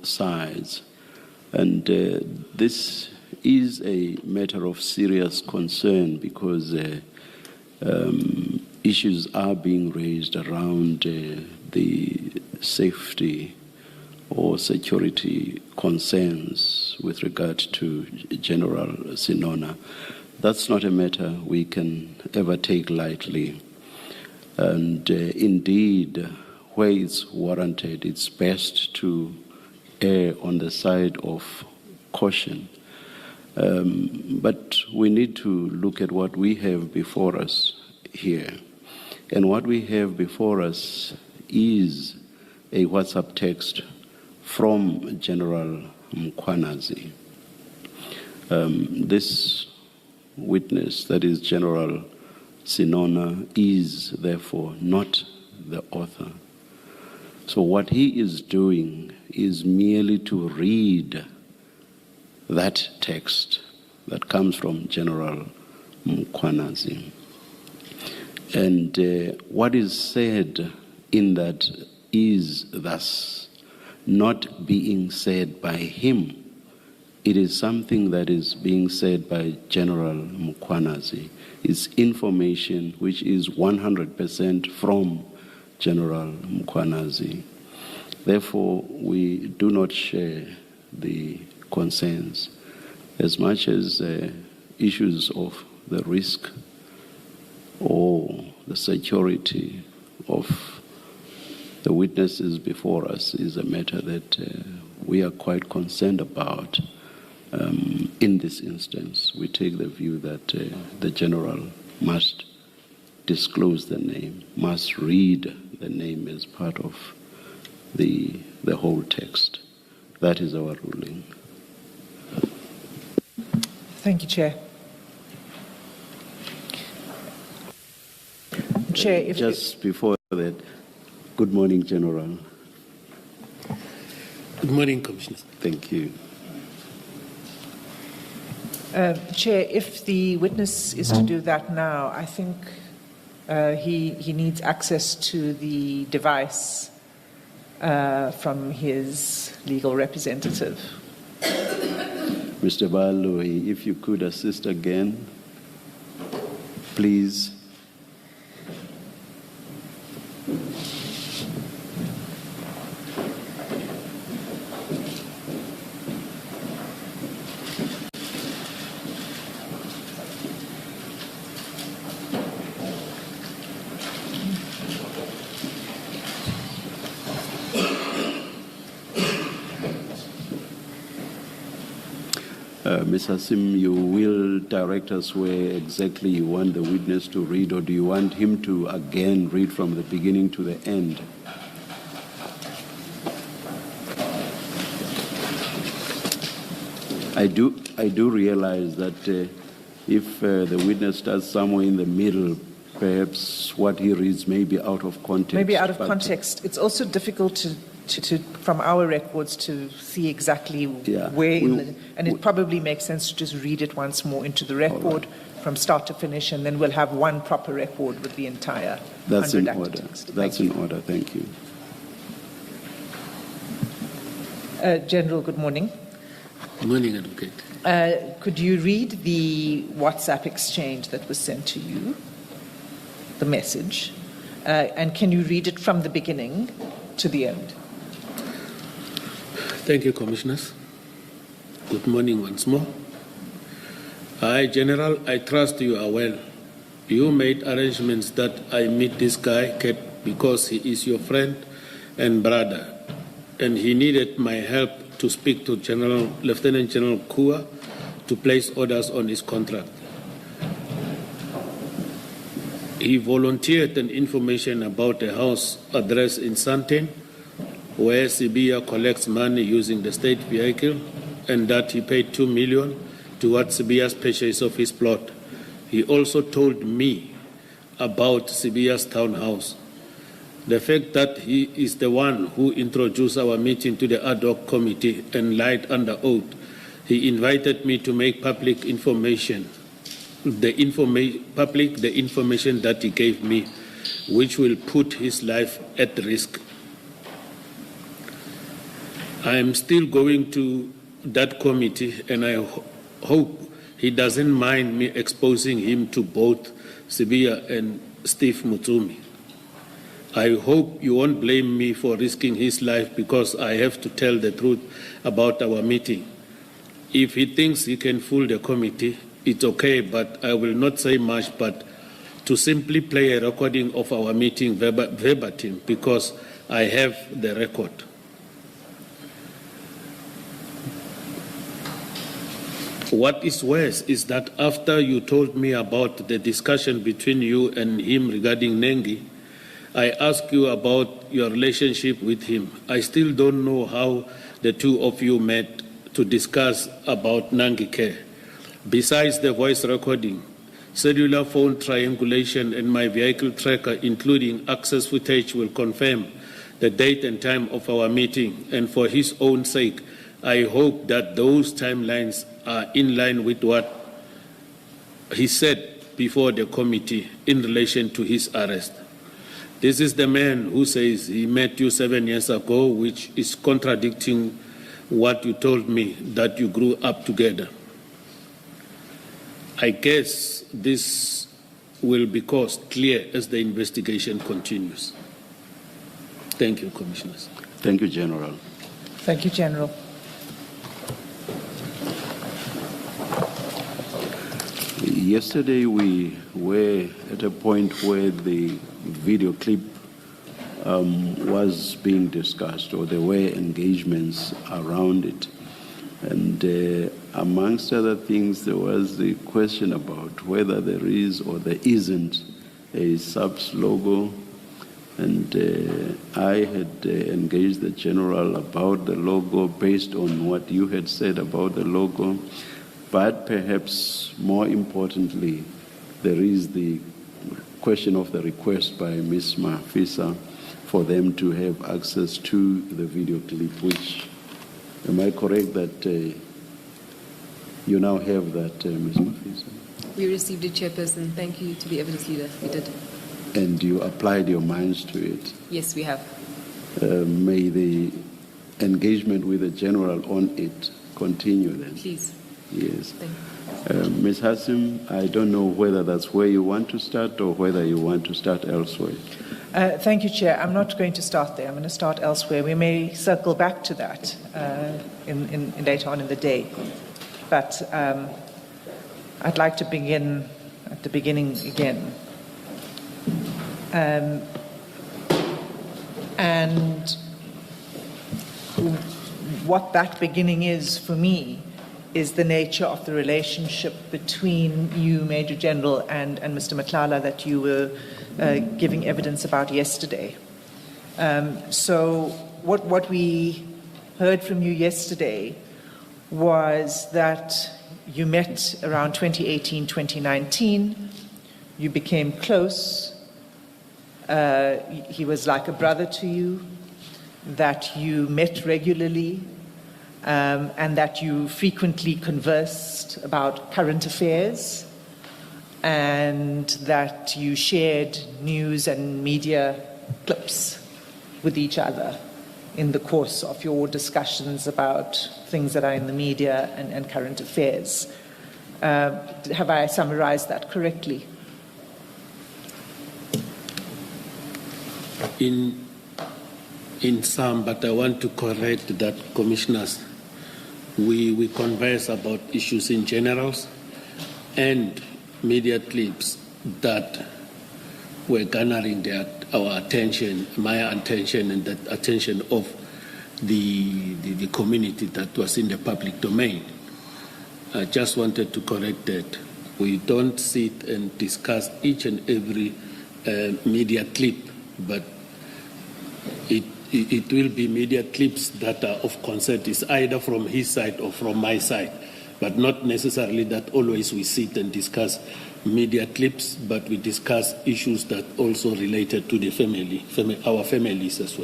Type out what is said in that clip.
sides. And this is a matter of serious concern because issues are being raised around the safety or security concerns with regard to General SENONA. That's not a matter we can ever take lightly. And indeed, where it's warranted, it's best to err on the side of caution. But we need to look at what we have before us here. And what we have before us is a WhatsApp text from General Mkhwanazi. This witness, that is General SENONA, is therefore not the author. So what he is doing is merely to read that text that comes from General Mkhwanazi. And what is said in that is thus not being said by him. It is something that is being said by General Mkhwanazi. It's information which is 100% from General Mkhwanazi. Therefore, we do not share the concerns as much as issues of the risk or the security of the witnesses before us is a matter that we are quite concerned about. In this instance, we take the view that the general must disclose the name, must read the name as part of the whole text. That is our ruling. Thank you, Chair. Chair, just before that, good morning, General. Good morning, Commissioner. Thank you. Chair, if the witness is to do that now, I think he needs access to the device from his legal representative. Mr. Baloyi, if you could assist again, please. Ms. Hassim, you will direct us where exactly you want the witness to read, or do you want him to again read from the beginning to the end? I do realize that if the witness starts somewhere in the middle, perhaps what he reads may be out of context. Maybe out of context. It's also difficult to from our records to see exactly where, and it probably makes sense to just read it once more into the record from start to finish, and then we'll have one proper record with the entire. That's in order. That's in order. Thank you. General, good morning. Good morning, Advocate. Could you read the WhatsApp exchange that was sent to you, the message, and can you read it from the beginning to the end? Thank you, Commissioners. Good morning once more. Hi, General, I trust you are well. You made arrangements that I meet this guy, Kate, because he is your friend and brother, and he needed my help to speak to Lieutenant General Kua to place orders on his contract. He volunteered an information about a house address in Sandton, where Sibiya collects money using the state vehicle, and that he paid 2 million towards Sibiya's purchase of his plot. He also told me about Sibiya's townhouse. The fact that he is the one who introduced our meeting to the ad hoc committee and lied under oath, he invited me to make public information, the information that he gave me, which will put his life at risk. I am still going to that committee, and I hope he doesn't mind me exposing him to both Sibiya and Steve Mutsumi. I hope you won't blame me for risking his life because I have to tell the truth about our meeting. If he thinks he can fool the committee, it's okay, but I will not say much, but to simply play a recording of our meeting verbatim because I have the record. What is worse is that after you told me about the discussion between you and him regarding Nengi, I asked you about your relationship with him. I still don't know how the two of you met to discuss about Nangi care. Besides the voice recording, cellular phone triangulation and my vehicle tracker, including access footage, will confirm the date and time of our meeting. And for his own sake, I hope that those timelines are in line with what he said before the committee in relation to his arrest. This is the man who says he met you 7 years ago, which is contradicting what you told me, that you grew up together. I guess this will be caused clear as the investigation continues. Thank you, Commissioners. Thank you, General. Thank you, General. Yesterday we were at a point where the video clip was being discussed, or there were engagements around it. And amongst other things, there was the question about whether there is or there isn't a SAPS logo. And I had engaged the General about the logo based on what you had said about the logo. But perhaps more importantly, there is the question of the request by Ms. Mafisa for them to have access to the video clip, which, am I correct that you now have that, Ms. Mafisa? We received it, Chairperson. Thank you to the evidence leader. We did. And you applied your minds to it? Yes, we have. May the engagement with the General on it continue then? Please. Yes. Thank you. Ms. Hassim, I don't know whether that's where you want to start or whether you want to start elsewhere. Thank you, Chair. I'm not going to start there. I'm going to start elsewhere. We may circle back to that in later on in the day. But I'd like to begin at the beginning again. And what that beginning is for me is the nature of the relationship between you, Major General, and Mr. Matlala that you were giving evidence about yesterday. So what we heard from you yesterday was that you met around 2018, 2019. You became close. He was like a brother to you, that you met regularly, and that you frequently conversed about current affairs, and that you shared news and media clips with each other in the course of your discussions about things that are in the media and current affairs. Have I summarized that correctly? In some, but I want to correct that, Commissioners. We converse about issues in general and media clips that were garnering our attention, my attention, and the attention of the community that was in the public domain. I just wanted to correct that. We don't sit and discuss each and every media clip, but it will be media clips that are of concern. It's either from his side or from my side, but not necessarily that always we sit and discuss media clips, but we discuss issues that also related to the family, our families as well.